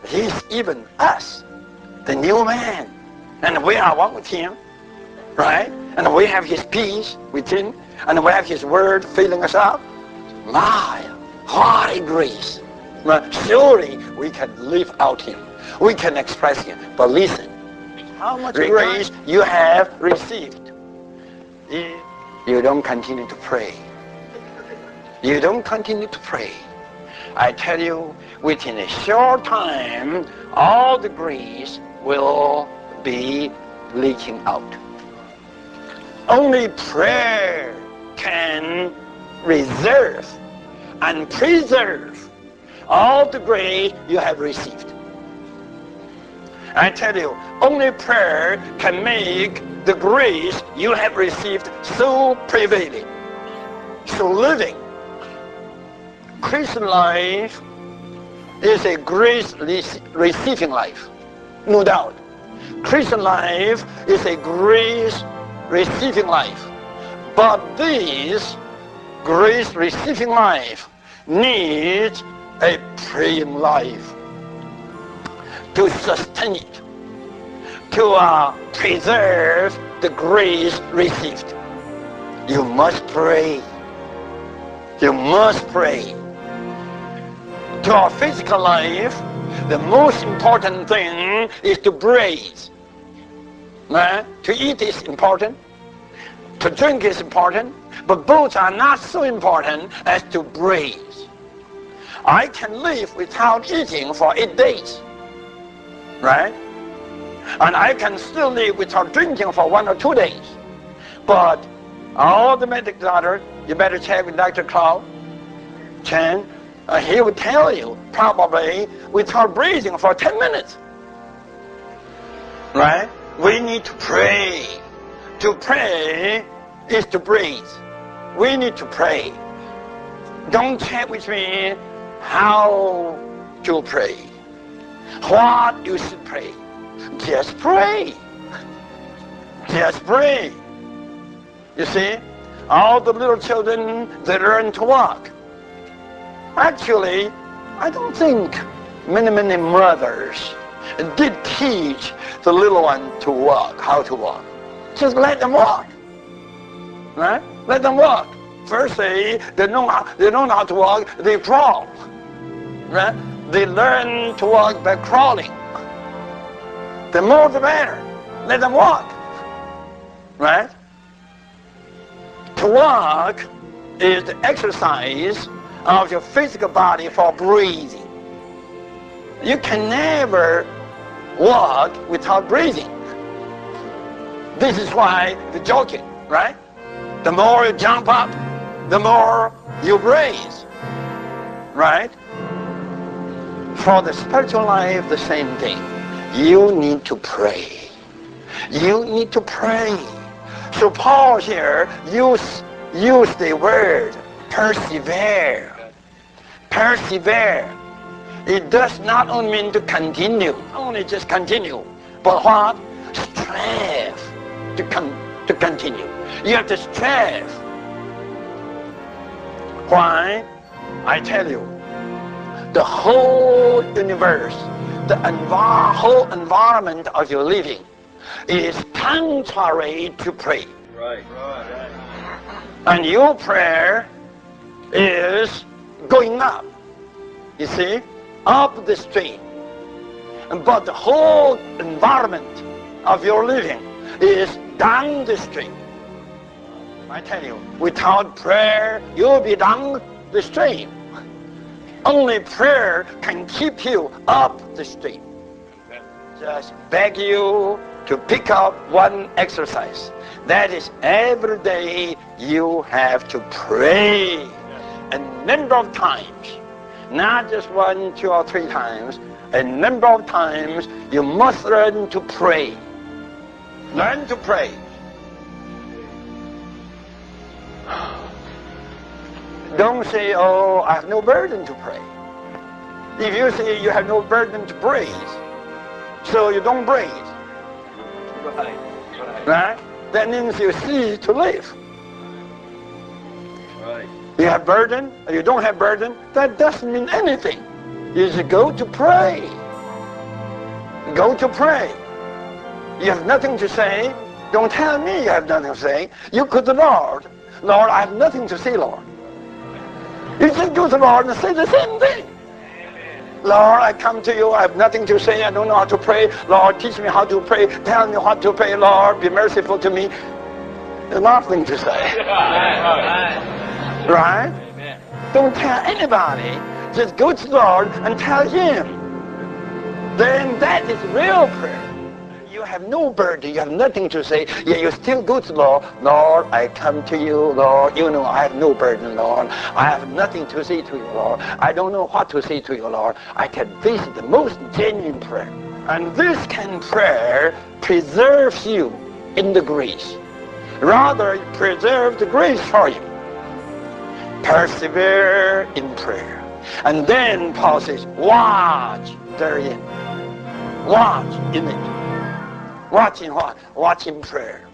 He's even us, the new man. And we are one with him, right? And we have his peace within, and we have his word filling us up. My, what a grace. But surely we can live out him. We can express him. But listen, how much grace you have received, if you don't continue to pray. You don't continue to pray. I tell you, within a short time, all the grace will be leaking out. Only prayer can reserve and preserve all the grace you have received. I tell you, only prayer can make the grace you have received so prevailing, so living. Christian life is a grace receiving life, no doubt. Christian life is a grace receiving life. But this grace receiving life needs a praying life to sustain it, to preserve the grace received. You must pray. You must pray. To our physical life, the most important thing is to breathe. To eat is important. To drink is important. But both are not so important as to breathe. I can live without eating for 8 days. Right? And I can still live without drinking for 1 or 2 days. But all the medical doctors, you better check with Dr. Claude Chen. He would tell you probably without breathing for 10 minutes. Right? We need to pray. To pray is to breathe. We need to pray. Don't check with me how to pray. What you should pray. Just pray. Just pray. You see, all the little children, they learn to walk. Actually, I don't think many mothers did teach the little one to walk, how to walk. Just let them walk. Right? Let them walk. First they don't know how to walk, they crawl. Right? They learn to walk by crawling. The more the better. Let them walk. Right? To walk is the exercise of your physical body for breathing. You can never walk without breathing. This is why the jogging, right? The more you jump up, the more you breathe. Right? For the spiritual life, the same thing. You need to pray. You need to pray. So Paul here used the word persevere. Persevere. It does not only mean to continue, only just continue, but what? Strive to continue. You have to strive. Why? I tell you, the whole universe, the whole environment of your living is contrary to prayer. Right. And your prayer is going up, you see, up the stream. But the whole environment of your living is down the stream. I tell you, without prayer, you'll be down the stream. Only prayer can keep you up the stream. Just beg you to pick up one exercise. That is, every day you have to pray a number of times. Not just 1, 2, or 3 times. A number of times you must learn to pray. Learn to pray. Don't say, oh, I have no burden to pray. If you say you have no burden to praise, so you don't praise. Right? That means you cease to live. Right. You have burden, or you don't have burden, that doesn't mean anything. You just go to pray. Go to pray. You have nothing to say. Don't tell me you have nothing to say. You go to the Lord. Lord, I have nothing to say, Lord. You just go to the Lord and say the same thing. Lord, I come to you. I have nothing to say. I don't know how to pray. Lord, teach me how to pray. Tell me how to pray. Lord, be merciful to me. There's nothing to say. Right? Don't tell anybody. Just go to the Lord and tell Him. Then that is real prayer. You have no burden. You have nothing to say. Yet you still go to the Lord. Lord, I come to you, Lord. You know I have no burden, Lord. I have nothing to say to you, Lord. I don't know what to say to you, Lord. I can. This is the most genuine prayer. And this kind of prayer preserves you in the grace. Rather, it preserves the grace for you. Persevere in prayer. And then Paul says, watch therein. Watch in it. Watch in what? Watch in prayer.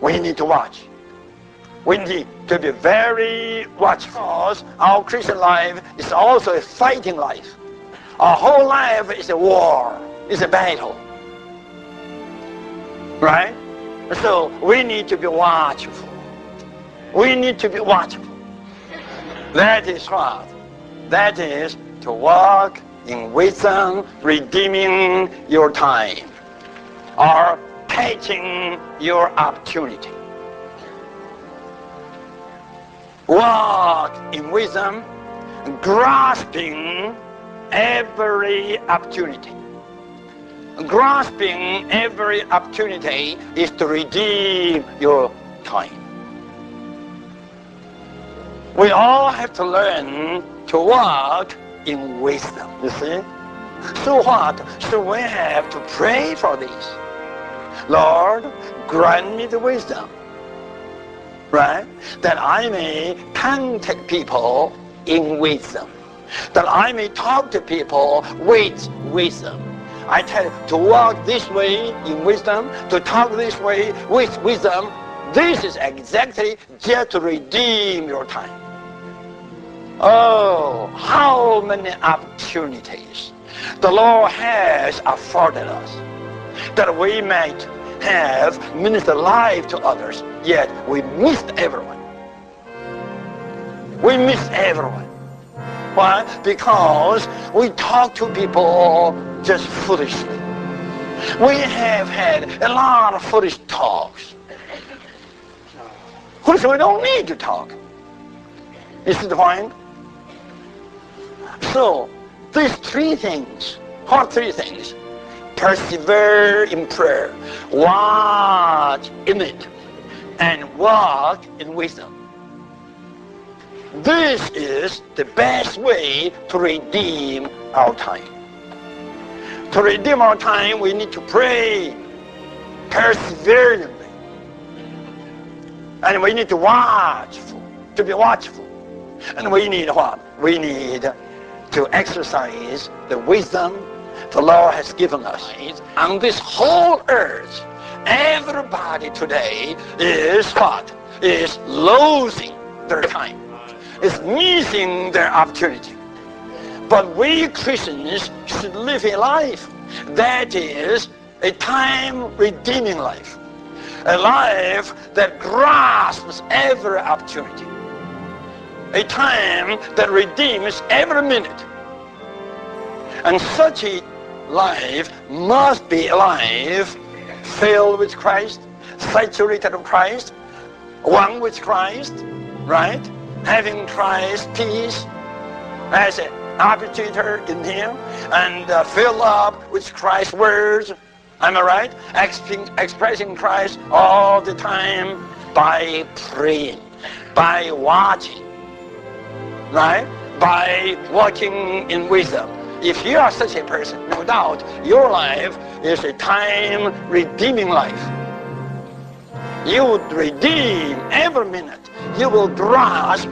We need to watch. We need to be very watchful. Our Christian life is also a fighting life. Our whole life is a war. It's a battle. Right? So we need to be watchful. We need to be watchful. That is what? That is to walk in wisdom, redeeming your time, or catching your opportunity. Walk in wisdom, grasping every opportunity. Grasping every opportunity is to redeem your time. We all have to learn to walk in wisdom, you see? So what? So we have to pray for this. Lord, grant me the wisdom, right? That I may contact people in wisdom. That I may talk to people with wisdom. I tell you, to walk this way in wisdom, to talk this way with wisdom, this is exactly just to redeem your time. Oh, how many opportunities the Lord has afforded us that we might have ministered life to others, yet we missed everyone. We missed everyone. Why? Because we talk to people just foolishly. We have had a lot of foolish talks, which we don't need to talk. You see the point? So, these three things, what three things? Persevere in prayer, watch in it, and walk in wisdom. This is the best way to redeem our time. To redeem our time, we need to pray perseveringly. And we need to to be watchful. And we need what? We need to exercise the wisdom the Lord has given us. On this whole earth, everybody today is what? Is losing their time. Is missing their opportunity. But we Christians should live a life that is a time-redeeming life. A life that grasps every opportunity. A time that redeems every minute. And such a life must be a life filled with Christ, saturated with Christ, one with Christ, right? Having Christ's peace as an arbitrator in Him, and filled up with Christ's words, am I right? Expressing Christ all the time by praying, by watching, right? By walking in wisdom. If you are such a person, no doubt your life is a time-redeeming life. You would redeem every minute. You will grasp